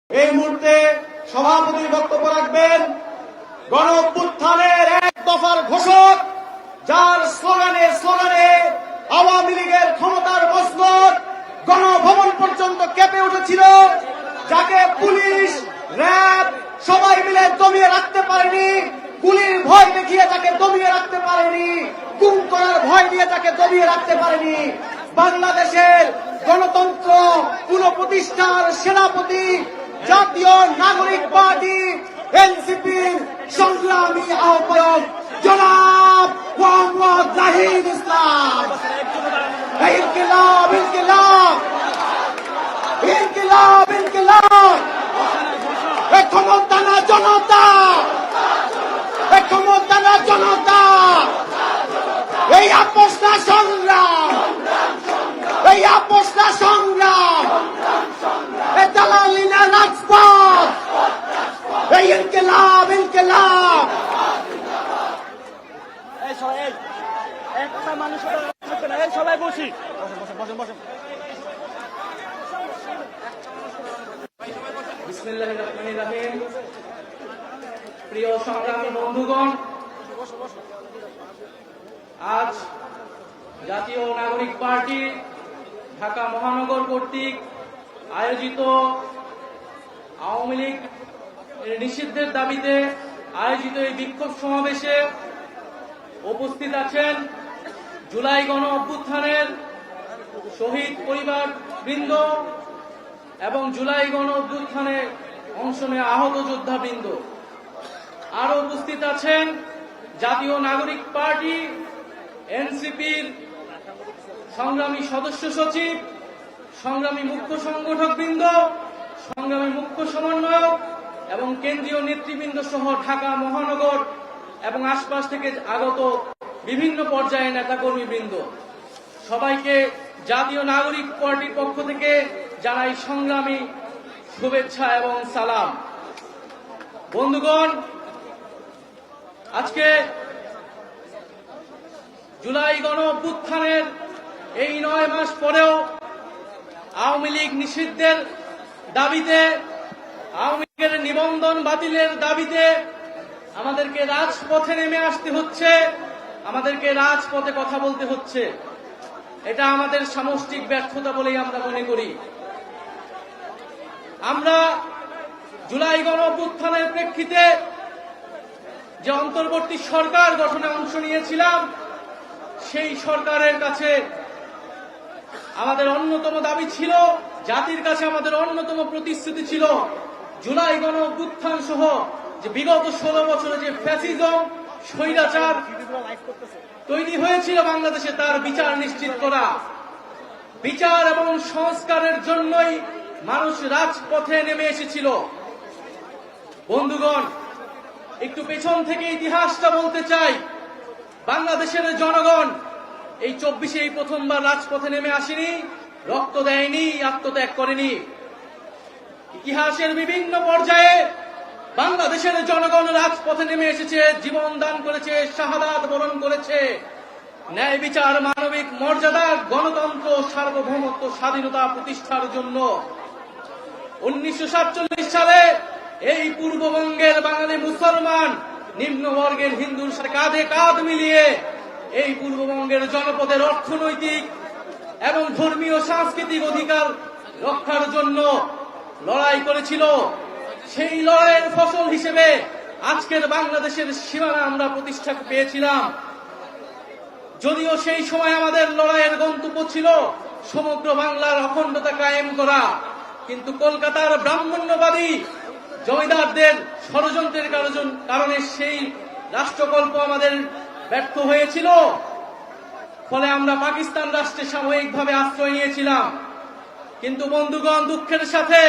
এই মুহূর্তে সভাপতি বক্তব্য রাখবেন গণ অভ্যুত্থানের এক দফার ঘোষক, যার স্লোগানে আওয়ামী লীগের ক্ষমতার মসনদ গণভবন পর্যন্ত কেঁপে উঠেছিল, যাকে পুলিশ, র্যাব সবাই মিলে দমিয়ে রাখতে পারেনি, গুলির ভয় দেখিয়ে যাকে দমিয়ে রাখতে পারেনি, গুম করার ভয় দিয়ে যাকে দমিয়ে রাখতে পারেনি, বাংলাদেশের গণতন্ত্র পুনঃপ্রতিষ্ঠার সেনাপতি জাতীয় নাগরিক পার্টি এনসিপির সংগ্রামী আহ্বায়ক জনাব মোহাম্মদ জাহিদ ইসলাম। ইনকিলাব ইনকিলাব ইনকিলাব ইনকিলাব, ক্ষমতা না জনতা, ক্ষমতা না জনতা, এই আপোষ না সংগ্রাম, এই আপোষ না সংগ্রাম, দালালি না রাজপথ, এই ইনকিলাব ইনকিলাব। সবাই বসি। বিসমিল্লাহির রহমানির রহিম। প্রিয় সংগ্রামী বন্ধুগণ, আজ জাতীয় নাগরিক পার্টি ঢাকা মহানগর কর্তৃক আয়োজিত আওয়ামী লীগ নিষিদ্ধের দাবিতে আয়োজিত এই বিক্ষোভ সমাবেশে উপস্থিত আছেন জুলাই গণ অভ্যুত্থানের শহীদ পরিবার বৃন্দ এবং জুলাই গণ অভ্যুত্থানে অংশ নেওয়া আহত যোদ্ধা বৃন্দ। আরো উপস্থিত আছেন জাতীয় নাগরিক পার্টি এনসিপির সংগ্রামী সদস্য সচিব, সংগ্রামী মুখ্য সংগঠক বৃন্দ, সংগ্রামী মুখ্য সমন্বয়ক এবং কেন্দ্রীয় নেতৃবৃন্দ সহ ঢাকা মহানগর এবং আশপাশ থেকে আগত বিভিন্ন পর্যায়ের নেতাকর্মী বৃন্দ। সবাইকে জাতীয় নাগরিক পার্টির পক্ষ থেকে জানাই সংগ্রামী শুভেচ্ছা এবং সালাম। বন্ধুগণ, আজকে জুলাই গণ অভ্যুত্থানের এই 9 মাস পরেও আওয়ামী লীগ নিষিদ্ধের দাবিতে, আওয়ামী লীগের নিবন্ধন বাতিলের দাবিতে আমাদেরকে রাজপথে নেমে আসতে হচ্ছে, আমাদেরকে রাজপথে কথা বলতে হচ্ছে। এটা আমাদের সামষ্টিক ব্যর্থতা বলেই আমরা মনে করি। আমরা জুলাই গণ অভ্যুত্থানের প্রেক্ষিতে যে অন্তর্বর্তী সরকার গঠনে অংশ নিয়েছিলাম, সেই সরকারের কাছে আমাদের অন্যতম দাবি ছিল, জাতির কাছে আমাদের অন্যতম প্রতিশ্রুতি ছিল, জুলাই গণ অভ্যুত্থান সহ যে বিগত 16 বছরে যে ফ্যাসিজম, স্বৈরাচার তৈরি হয়েছিল বাংলাদেশে, তার বিচার নিশ্চিত করা। বিচার এবং সংস্কারের জন্যই মানুষ রাজপথে নেমে এসেছিল। বন্ধুগণ, একটু পেছন থেকে ইতিহাসটা বলতে চাই। বাংলাদেশের জনগণ এই 24-এ এই প্রথমবার রাজপথে নেমে আসেনি, রক্ত দেয়নি, আত্মত্যাগ করেনি। ইতিহাসের বিভিন্ন পর্যায়ে বাংলাদেশের জনগণ রাজপথে নেমে এসেছে, জীবন দান করেছে, শাহাদাত বরণ করেছে, ন্যায় বিচার, মানবিক মর্যাদা, গণতন্ত্র, সার্বভৌমত্ব, স্বাধীনতা প্রতিষ্ঠার জন্য। 1947 সালে এই পূর্ববঙ্গের বাঙালি মুসলমান নিম্নবর্গের হিন্দুর সাথে কাঁধে কাঁধ মিলিয়ে এই পূর্ববঙ্গের জনপদের অর্থনৈতিক এবং ধর্মীয় সাংস্কৃতিক অধিকার রক্ষার জন্য লড়াই করেছিল। সেই লড়াইয়ের ফসল হিসেবে আজকের বাংলাদেশের সীমানা আমরা প্রতিষ্ঠা পেয়েছিলাম। যদিও সেই সময় আমাদের লড়াইয়ের গন্তব্য ছিল সমগ্র বাংলার অখণ্ডতা কায়েম করা, কিন্তু কলকাতার ব্রাহ্মণ্যবাদী জমিদারদের ষড়যন্ত্রের কারণে সেই রাষ্ট্রকল্প আমাদের ব্যর্থ হয়েছিল। ফলে আমরা পাকিস্তান রাষ্ট্রে সাময়িকভাবে আশ্রয় নিয়েছিলাম। কিন্তু বন্ধুগণ, দুঃখের সাথে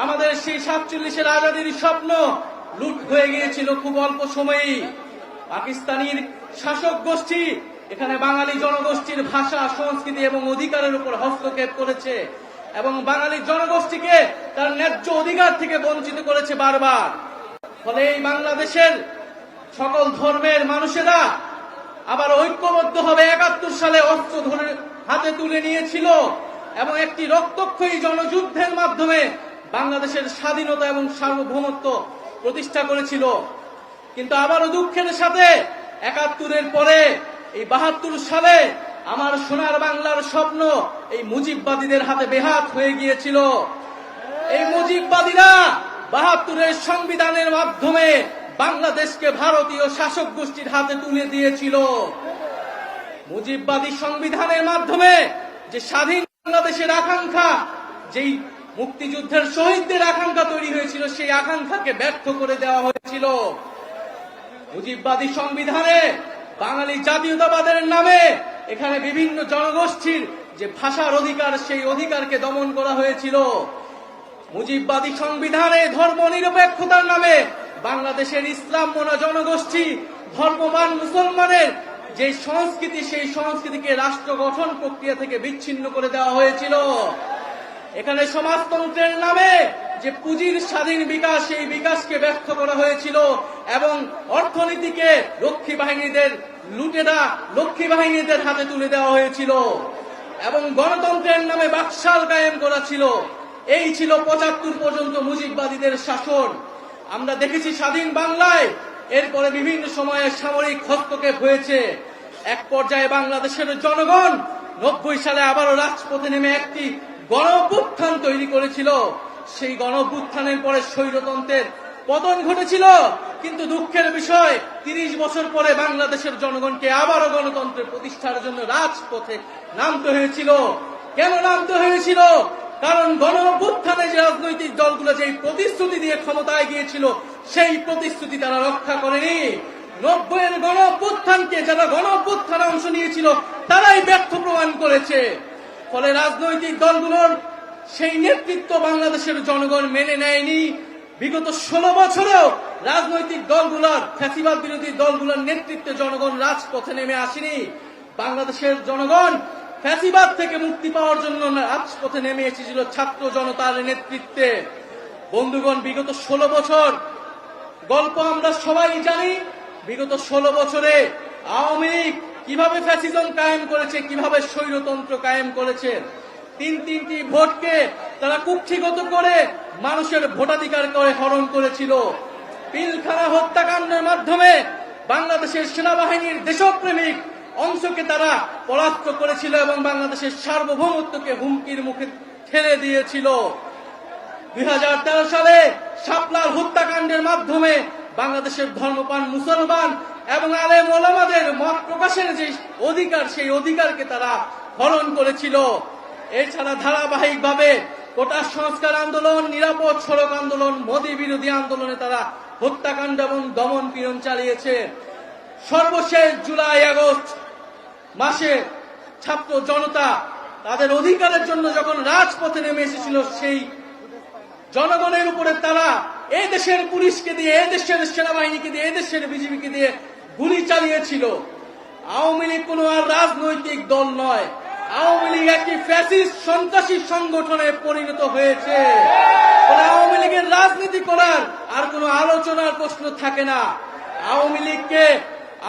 আমাদের সেই 47-এর আজাদির স্বপ্ন লুট হয়ে গিয়েছিল খুব অল্প সময়েই। পাকিস্তানির শাসক গোষ্ঠী এখানে বাঙালি জনগোষ্ঠীর ভাষা, সংস্কৃতি এবং অধিকারের উপর হস্তক্ষেপ করেছে এবং বাঙালি জনগোষ্ঠীকে তার ন্যায্য অধিকার থেকে বঞ্চিত করেছে বারবার। ফলে এই বাংলাদেশের সকল ধর্মের মানুষেরা আবার ঐক্যবদ্ধ হবে 71 সালে অস্ত্র ধরে হাতে তুলে নিয়েছিল এবং একটি রক্তক্ষয়ী জনযুদ্ধের মাধ্যমে বাংলাদেশের স্বাধীনতা এবং সার্বভৌমত্ব প্রতিষ্ঠা করেছিল। কিন্তু আবারও দুঃখের সাথে ৭১-এর পরে এই ৭২ সালে আমার সোনার বাংলার স্বপ্ন এই মুজিববাদীদের হাতে বেহাত হয়ে গিয়েছিল। এই মুজিববাদীরা ৭২-এর সংবিধানের মাধ্যমে বাংলাদেশকে ভারতীয় শাসক গোষ্ঠীর হাতে তুলে দিয়েছিল। মুজিববাদী সংবিধানের মাধ্যমে যে স্বাধীন বাংলাদেশের আকাঙ্ক্ষা, যেই মুক্তিযুদ্ধের শহীদদের আকাঙ্ক্ষা তৈরি হয়েছিল, সেই আকাঙ্ক্ষাকে ব্যর্থ করে দেওয়া হয়েছিল। মুজিববাদী সংবিধানে বাঙালি জাতীয়তাবাদের নামে এখানে বিভিন্ন জনগোষ্ঠীর যে ভাষার অধিকার, সেই অধিকারকে দমন করা হয়েছিল। মুজিববাদী সংবিধানে ধর্মনিরপেক্ষতার নামে বাংলাদেশের ইসলাম মোনা জনগোষ্ঠী, ধর্মবান মুসলমানের যে সংস্কৃতি, সেই সংস্কৃতিকে রাষ্ট্র গঠন প্রক্রিয়া থেকে বিচ্ছিন্ন করে দেওয়া হয়েছিল। এখানে সমাজতন্ত্রের নামে যে পুঁজির স্বাধীন বিকাশ, সেই বিকাশকে ব্যর্থ করা হয়েছিল এবং অর্থনীতিকে লক্ষ্মী বাহিনীদের হাতে তুলে দেওয়া হয়েছিল এবং গণতন্ত্রের নামে বাকশাল কায়েম করা ছিল। এই ছিল ৭৫ পর্যন্ত মুজিববাদীদের শাসন। আমরা দেখেছি স্বাধীন বাংলায় এরপরে বিভিন্ন সময়ে সামরিক হস্তক্ষেপ হয়েছে। এক পর্যায়ে বাংলাদেশের জনগণ ৯০ সালে আবারও রাজপথে নেমে একটি গণঅভ্যুত্থান তৈরি করেছিল। সেই গণঅভ্যুত্থানের পরে স্বৈরতন্ত্রের পতন ঘটেছিল। কিন্তু দুঃখের বিষয়, ৩০ বছর পরে বাংলাদেশের জনগণকে আবারও গণতন্ত্রের প্রতিষ্ঠার জন্য রাজপথে নামতে হয়েছিল। কেন নামতে হয়েছিল? কারণ গণঅভ্যুত্থানে যে রাজনৈতিক দলগুলো যেই প্রতিশ্রুতি দিয়ে ক্ষমতায় গিয়েছিল, সেই প্রতিশ্রুতি তারা রক্ষা করেনি। ৯০-এর গণঅভ্যুত্থানকে যারা গণঅভ্যুত্থানে অংশ নিয়েছিল, তারাই ব্যর্থ প্রমাণ করেছে। ফলে রাজনৈতিক দলগুলোর সেই নেতৃত্ব বাংলাদেশের জনগণ মেনে নেয়নি। বিগত ১৬ বছরেও রাজনৈতিক দলগুলোর, ফ্যাসিবাদ বিরোধী দলগুলোর নেতৃত্বে জনগণ রাজপথে নেমে আসেনি। বাংলাদেশের জনগণ ফ্যাসিবাদ থেকে মুক্তি পাওয়ার জন্য রাজপথে নেমে এসেছিল ছাত্র জনতার নেতৃত্বে। বন্ধুগণ, বিগত ১৬ বছর গল্প আমরা সবাই জানি। বিগত ১৬ বছরে আওয়ামী লীগ কিভাবে ফ্যাসিজম কায়েম করেছে, কিভাবে স্বৈরতন্ত্র কায়েম করেছে। তিনটি ভোটকে তারা কুক্ষিগত করে মানুষের ভোটাধিকার করে হরণ করেছিল। পিলখানা হত্যাকাণ্ডের মাধ্যমে বাংলাদেশের সেনাবাহিনীর দেশপ্রেমিক অংশকে তারা পরাস্ত করেছিল এবং বাংলাদেশের সার্বভৌমত্বকে হুমকির মুখে ঠেলে দিয়েছিল। ২০১৩ সালে শাপলার হত্যাকাণ্ডের মাধ্যমে বাংলাদেশের ধর্মপ্রাণ মুসলমান এবং আলেম ওলামাদের মত প্রকাশের যে অধিকার, সেই অধিকারকে তারা হরণ করেছিল। এছাড়া ধারাবাহিকভাবে কোটা সংস্কার আন্দোলন, নিরাপদ সড়ক আন্দোলন, মোদী বিরোধী আন্দোলনে তারা হত্যাকাণ্ড এবং দমন পীড়ন চালিয়েছে। সর্বশেষ জুলাই আগস্ট মাসে ছাত্র জনতা তাদের অধিকারের জন্য যখন রাজপথে নেমে এসেছিল, সেই জনগণের উপরে তারা এই দেশের পুলিশকে দিয়ে, এই দেশের সেনাবাহিনীকে দিয়ে, এই দেশের বিজিবিকে দিয়ে গুলি চালিয়েছিল। আওয়ামী লীগ কোনো আর রাজনৈতিক দল নয়, আওয়ামী লীগ একটি ফ্যাসিস্ট সন্ত্রাসী সংগঠনে পরিণত হয়েছে। আওয়ামী লীগের রাজনীতি করার আর কোনো আলোচনার প্রশ্ন থাকে না। আওয়ামী লীগকে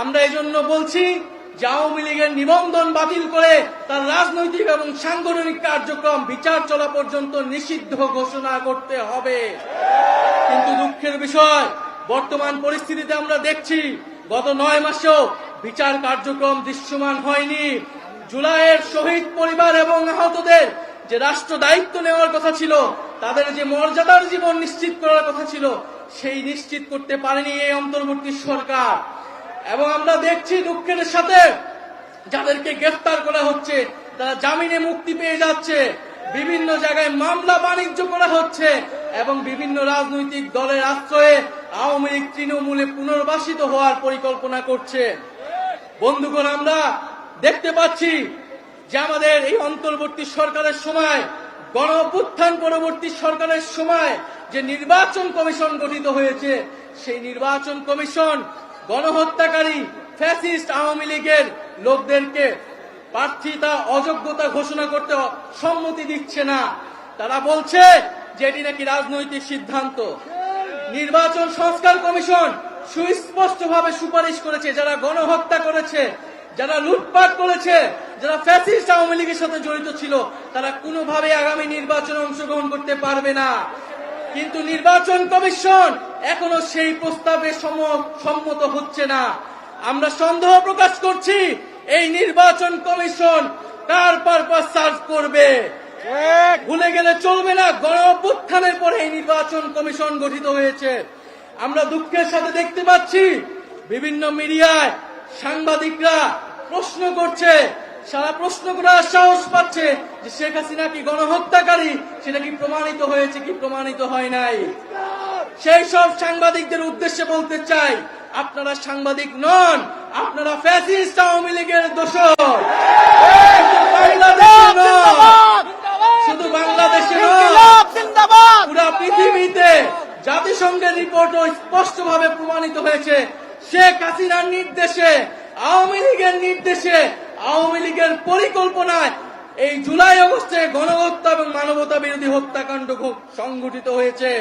আমরা এই জন্য বলছি যে আওয়ামী লীগের নিবন্ধন বাতিল করে তার রাজনৈতিক এবং সাংগঠনিক কার্যক্রম বিচার চলা পর্যন্ত নিষিদ্ধ ঘোষণা করতে হবে। কিন্তু দুঃখের বিষয়, বর্তমান পরিস্থিতিতে আমরা দেখছি গত ৯ মাসেও বিচার কার্যক্রম দৃশ্যমান হয়নি। জুলাইয়ের শহীদ পরিবার এবং আহতদের যে রাষ্ট্র দায়িত্ব নেওয়ার কথা ছিল, তাদের যে মর্যাদার জীবন নিশ্চিত করার কথা ছিল, সেই নিশ্চিত করতে পারেনি এই অন্তর্বর্তী সরকার। এবং আমরা দেখছি দুঃখের সাথে যাদেরকে গ্রেফতার করা হচ্ছে তারা জামিনে মুক্তি পেয়ে যাচ্ছে, বিভিন্ন জায়গায় মামলা বাণিজ্য করা হচ্ছে এবং বিভিন্ন রাজনৈতিক দলের আশ্রয়ে আওয়ামী লীগ তৃণমূলে পুনর্বাসিত হওয়ার পরিকল্পনা করছে। বন্ধুগণ, আমরা দেখতে পাচ্ছি যে আমাদের এই অন্তর্বর্তী সরকারের সময়, গণ অভ্যুত্থান পরবর্তী সরকারের সময় যে নির্বাচন কমিশন গঠিত হয়েছে, সেই নির্বাচন কমিশন গণহত্যাকারী ফ্যাসিস্ট আওয়ামী লীগের লোকদেরকে প্রার্থিতা অযোগ্যতা ঘোষণা করতে সম্মতি দিচ্ছে না। তারা বলছে যে এটি নাকি রাজনৈতিক সিদ্ধান্ত। নির্বাচন সংস্কার কমিশন সুস্পষ্টভাবে সুপারিশ করেছে, যারা গণহত্যা করেছে, যারা লুটপাট করেছে, যারা ফ্যাসিস্ট আওয়ামী লীগের সাথে জড়িত ছিল, তারা কোনোভাবে আগামী নির্বাচনে অংশগ্রহণ করতে পারবে না। কিন্তু নির্বাচন কমিশন এখনো সেই প্রস্তাবে সম্মত হচ্ছে না। আমরা সন্দেহ প্রকাশ করছি এই নির্বাচন কমিশন কার পারপাস সার্ভ করবে। ভুলে গেলে চলবে না, গণ অভ্যুত্থানের পরে এই নির্বাচন কমিশন গঠিত হয়েছে। আমরা দুঃখের সাথে দেখতে পাচ্ছি বিভিন্ন মিডিয়ায় সাংবাদিকরা প্রশ্ন করছে, সারা প্রশ্ন করার সাহস পাচ্ছে যে শেখ হাসিনা কি গণহত্যাকারী, সেটা কি প্রমাণিত হয়েছে কি প্রমাণিত হয় নাই। সেই সব সাংবাদিকদের উদ্দেশ্যে বলতে চাই, আপনারা সাংবাদিক নন, আপনারা ফ্যাসিস্ট আওয়ামী লীগের দোসর। শুধু বাংলাদেশে পুরা পৃথিবীতে জাতিসংঘের রিপোর্ট স্পষ্টভাবে প্রমাণিত হয়েছে শেখ হাসিনার নির্দেশে, আওয়ামী লীগের নির্দেশে, আওয়ামী লীগের পরিকল্পনায় এই জুলাই আগস্টে গণহত্যা এবং মানবতা বিরোধী হত্যাকাণ্ড সংঘটিত হয়েছে।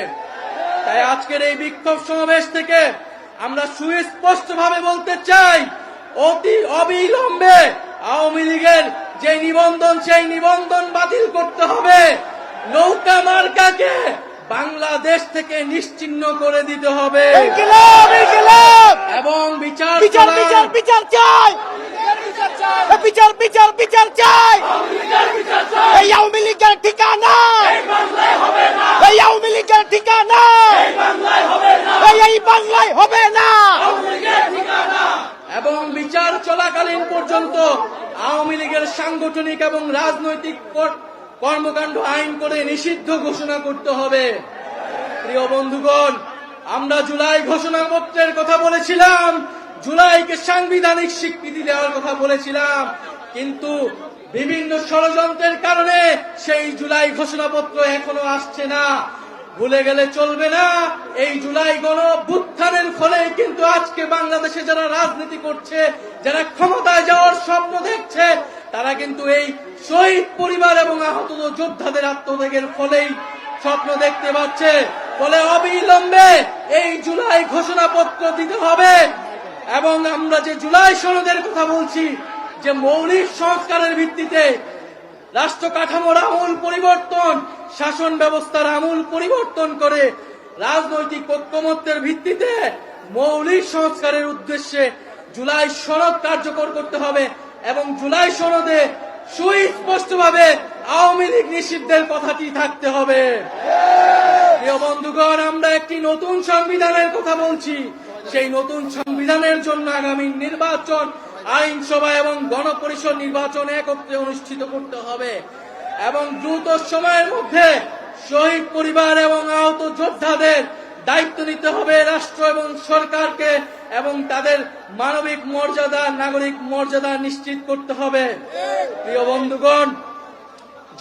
তাই আজকের এই বিক্ষোভ সমাবেশ থেকে আমরা সুস্পষ্টভাবে বলতে চাই, অতি অবিলম্বে আওয়ামী লীগের যে নিবন্ধন, সেই নিবন্ধন বাতিল করতে হবে। নৌকা মার্কাকে বাংলাদেশ থেকে নিশ্চিহ্ন করে দিতে হবে এবং বিচার চাই, বিচার চাই। এই আওয়ামী লীগের ঠিকানা, এই আওয়ামী লীগের ঠিকানা এই বাংলায় হবে না। এবং বিচার চলাকালীন পর্যন্ত আওয়ামী লীগের সাংগঠনিক এবং রাজনৈতিক কর্মকাণ্ড আইন করে নিষিদ্ধ ঘোষণা করতে হবে। প্রিয় বন্ধুগণ, আমরা জুলাই ঘোষণাপত্রের কথা বলেছিলাম, জুলাইকে সাংবিধানিক স্বীকৃতি দেওয়ার কথা বলেছিলাম, কিন্তু বিভিন্ন ষড়যন্ত্রের কারণে সেই জুলাই ঘোষণাপত্র এখনো আসছে না। ভুলে গেলে চলবে না, এই জুলাই গণ অভ্যুত্থানের ফলে কিন্তু আজকে বাংলাদেশে যারা রাজনীতি করছে, যারা ক্ষমতায় যাওয়ার স্বপ্ন দেখছে, তারা কিন্তু এই শহীদ পরিবার এবং আহত যোদ্ধাদের আত্মত্যাগের ফলেই স্বপ্ন দেখতে পাচ্ছে। ফলে অবিলম্বে এই জুলাই ঘোষণাপত্র দিতে হবে। এবং আমরা যে জুলাই সনদের কথা বলছি, যে মৌলিক সংস্কারের ভিত্তিতে রাষ্ট্র কাঠামোর আমূল পরিবর্তন, শাসন ব্যবস্থার আমূল পরিবর্তন করে রাজনৈতিক ঐক্যমত্যের ভিত্তিতে মৌলিক সংস্কারের উদ্দেশ্যে জুলাই সনদ কার্যকর করতে হবে এবং জুলাই সনদে সুস্পষ্টভাবে আওয়ামী লীগ নিষিদ্ধের কথাটি থাকতে হবে। প্রিয় বন্ধুগণ, আমরা একটি নতুন সংবিধানের কথা বলছি। সেই নতুন সংবিধানের জন্য আগামী নির্বাচন, আইনসভা এবং গণপরিষদ নির্বাচন একত্রে অনুষ্ঠিত করতে হবে এবং দ্রুত সময়ের মধ্যে শহীদ পরিবার এবং আহত যোদ্ধাদের দায়িত্ব নিতে হবে রাষ্ট্র এবং সরকারকে, এবং তাদের মানবিক মর্যাদা, নাগরিক মর্যাদা নিশ্চিত করতে হবে। প্রিয় বন্ধুগণ,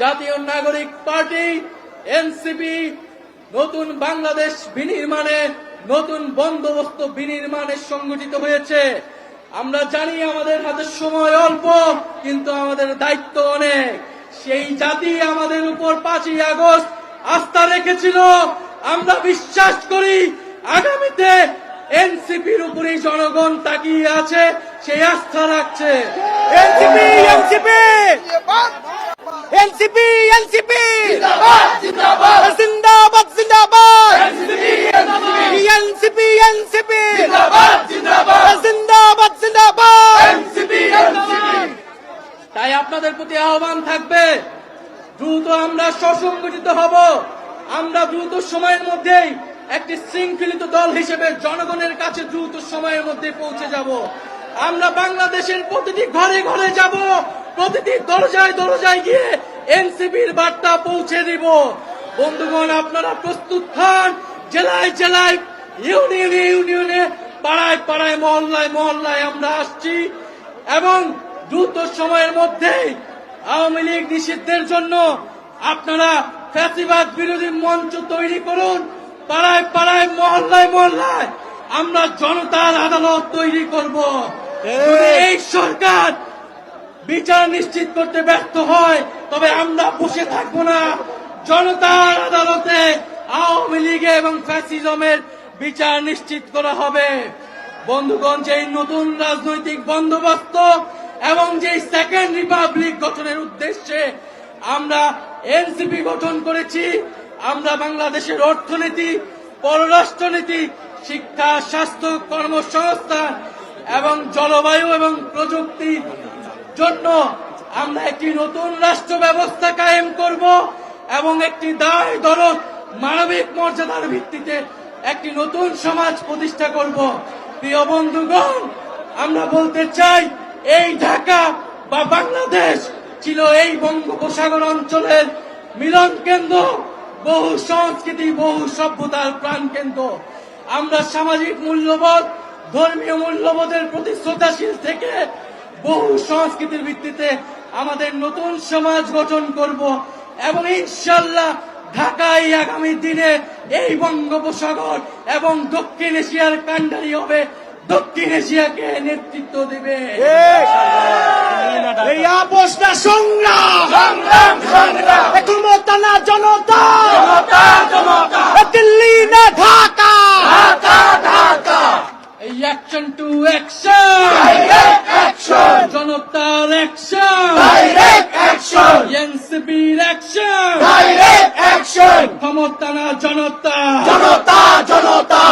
জাতীয় নাগরিক পার্টি এনসিপি নতুন বাংলাদেশ বিনির্মাণে, নতুন বন্দোবস্ত বিনির্মাণে সংগঠিত হয়েছে। আমরা জানি আমাদের হাতে সময় অল্প, কিন্তু আমাদের দায়িত্ব অনেক। সেই জাতি আমাদের উপর 5ই আগস্ট আস্থা রেখেছিল। আমরা বিশ্বাস করি আগামীতে এনসিপির উপরই জনগণ তাকিয়ে আছে, সেই আস্থা রাখছে। এনসিপি এনসিপি এনসিপি এনসিপি জিন্দাবাদ জিন্দাবাদ জিন্দাবাদ এনসিপি এনসিপি জিন্দাবাদ জিন্দাবাদ জিন্দাবাদ এনসিপি এনসিপি। তাই আপনাদের প্রতি আহ্বান থাকবে, দ্রুত আমরা সুসংগঠিত হব। আমরা দ্রুত সময়ের মধ্যেই একটি শৃঙ্খলিত দল হিসেবে জনগণের কাছে দ্রুত সময়ের মধ্যে পৌঁছে যাব। আমরা বাংলাদেশের প্রতিটি ঘরে ঘরে যাব, প্রতিটি দরজায় দরজায় গিয়ে এনসিপির বার্তা পৌঁছে দিব। বন্ধুগণ, আপনারা প্রস্তুত হন। জেলায় জেলায়, ইউনিয়নে ইউনিয়নে, পাড়ায় পাড়ায়, মহল্লায় মহল্লায় আমরা আসছি এবং দ্রুত সময়ের মধ্যেই আওয়ামী লীগ নিষিদ্ধের জন্য আপনারা ফ্যাসিবাদ বিরোধী মঞ্চ তৈরি করুন। পাড়ায় পাড়ায়, মহল্লায় মহল্লায় আমরা জনতার আদালত তৈরি করব। যদি এই সরকার বিচার নিশ্চিত করতে ব্যর্থ হয়, তবে আমরা বসে থাকবো না। জনতার আদালতে আওয়ামী লীগ এবং ফ্যাসিজমের বিচার নিশ্চিত করা হবে। বন্ধুগণ, যেই নতুন রাজনৈতিক বন্দোবস্ত এবং যেই সেকেন্ড রিপাবলিক গঠনের উদ্দেশ্যে আমরা এনসিপি গঠন করেছি, আমরা বাংলাদেশের অর্থনীতি, পররাষ্ট্রনীতি, শিক্ষা, স্বাস্থ্য, কর্মসংস্থান এবং জলবায়ু এবং প্রযুক্তির জন্য আমরা একটি নতুন রাষ্ট্র ব্যবস্থা কায়েম করব এবং একটি দায় দরদ মানবিক মর্যাদার ভিত্তিতে একটি নতুন সমাজ প্রতিষ্ঠা করব। প্রিয় বন্ধুগণ, আমরা বলতে চাই এই ঢাকা বা বাংলাদেশ ছিল এই বঙ্গোপসাগর অঞ্চলের মিলন কেন্দ্র, বহু সংস্কৃতি, বহু সভ্যতার প্রাণ কেন্দ্র। আমরা সামাজিক মূল্যবোধ, ধর্মীয় মূল্যবোধের প্রতি শ্রদ্ধাশীল থেকে বহু সংস্কৃতির ভিত্তিতে আমাদের নতুন সমাজ গঠন করব এবং ইনশাল্লাহ ঢাকায় আগামী দিনে এই বঙ্গোপসাগর এবং দক্ষিণ এশিয়ার কাণ্ডারি হবে, দক্ষিণ এশিয়াকে নেতৃত্ব দেবে। এই আপোষ না সংগ্রাম, ক্ষমতা না জনতা, দিল্লি না ঢাকা, এই অ্যাকশন টু অ্যাকশন, জনতার অ্যাকশন, এনসিপির অ্যাকশন, ক্ষমতা না জনতা,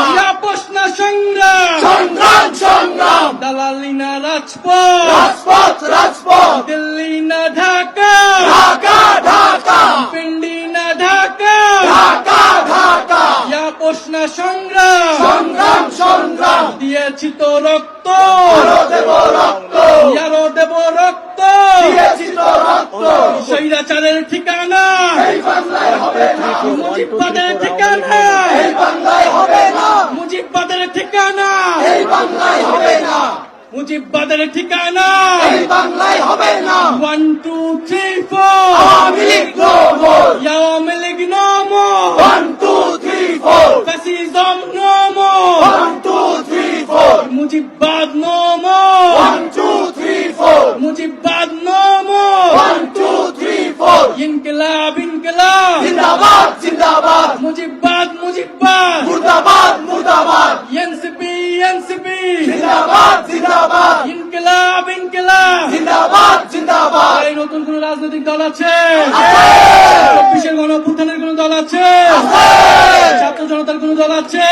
এই আপোষ না সংগ্রাম, দালালি না রাজপথ, দিল্লি না ঢাকা, পিন্ডি না ঢাকা, এই আপোষ না সংগ্রাম, দিয়েছি তো রক্ত, আরো দেব রক্ত, স্বৈরাচারের ঠিকানা, মুজিববাদের ঠিকানা, মুজিববাদের ঠিকানা, মুজিববাদের ঠিকানা, 1 2 3 4 Awami League no more, fascism no more, মুজিববাদ নো মোর, মুজিববাদ নো মোর, ইনকিলাব মুজিববাদ, এনসিপি ইনকিলাব, এই নতুন কোন রাজনৈতিক দল আছে? 24-এর গণঅভ্যুত্থানের কোন দল আছে? ছাত্র জনতার কোন দল আছে?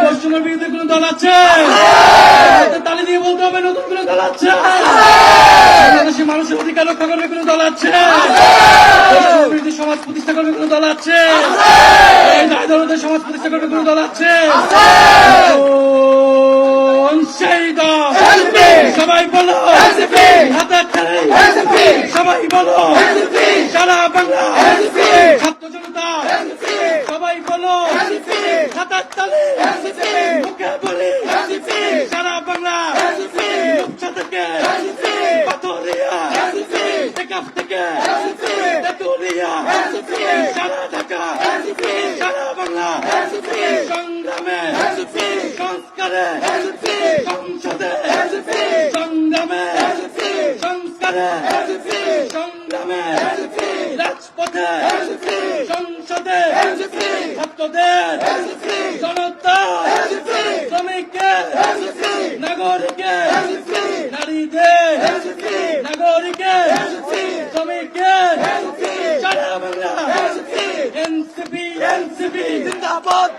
পশ্চিমের বিরুদ্ধে কোন দল আছে? তালি দিয়ে বলতে হবে নতুন কোন দল আছে? বাংলাদেশের মানুষের অধিকার রক্ষা করবে কোন দল আছে? বিরুদ্ধে সমাজ প্রতিষ্ঠা করবে কোন দল আছে? এই দায় দলদের সমাজ প্রতিষ্ঠা করবে কোন দল আছে? সেই দল সবাই বলো, সবাই বলো, সারা বাংলা ছাত্র জনতা সবাই বলো, হাতার তালে মুখে বলি, সারা বাংলা রূপসা থেকে পাথরিয়া, টেকআপ থেকে তেতুলিয়া, সারা ঢাকা, সারা বাংলা সংগ্রামে, সংস্কারে, সংসদে, সংগ্রামে, সংস্কারে, সংগ্রামে, রাজপথে, সংসদে, ছাত্রদের, জনতা, শ্রমিকের, নাগরিকের, নারীদের, নাগরিকের, শ্রমিকের, সারা বাংলা এনসিপি জিন্দাবাদ,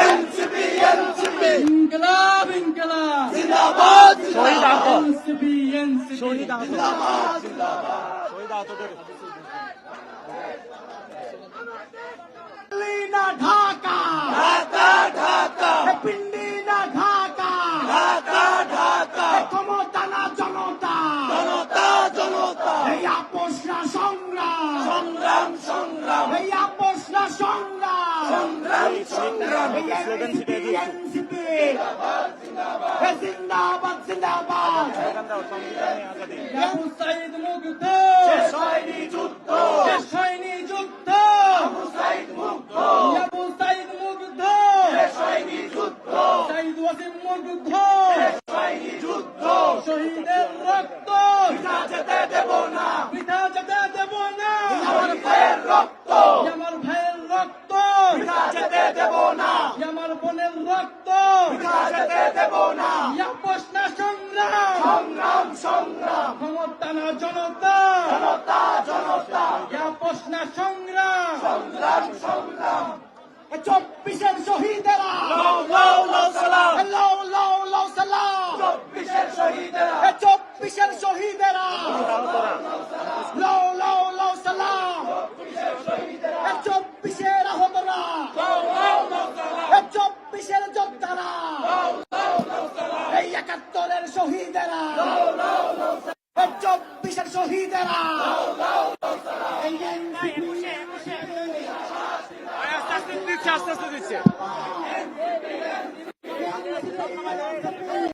এনসিপি ইনকিলাব, জিন্দাবাদ, এনসিপি জিন্দাবাদ, দিল্লি না ঢাকা, পিন্ডি না ঢাকা, ক্ষমতা না জনতা, এই আপোষ না সংগ্রাম, এই আপোষ না সংগ্রাম, এই এনসিপি জিন্দাবাদ, আবু সাইদ মুগ্ধ, শেষ হয়নি যুদ্ধ, আবু সাইদ মুগ্ধ, সাইদ ওয়াসিম মুগ্ধ, শহীদের রক্ত বৃথা যেতে দেব না, আমার ভাইয়ের রক্ত বৃথা যেতে দেব না, আমার বোনের রক্ত বৃথা যেতে দেব না, আপোষ না সংগ্রাম, সংগ্রাম, ক্ষমতা না জনতা, জনতা, চব্বিশের শহীদেরা লাও লাও লাও সালাম লাও লাও লাও সালাম চব্বিশের শহীদেরা চব্বিশের শহীদেরা লাও লাও লাও সালাম চব্বিশের আহতরা চব্বিশের যোদ্ধারা এই 71-এর শহীদেরা চব্বিশের শহীদেরা এই আস্তে আস্তে দিচ্ছে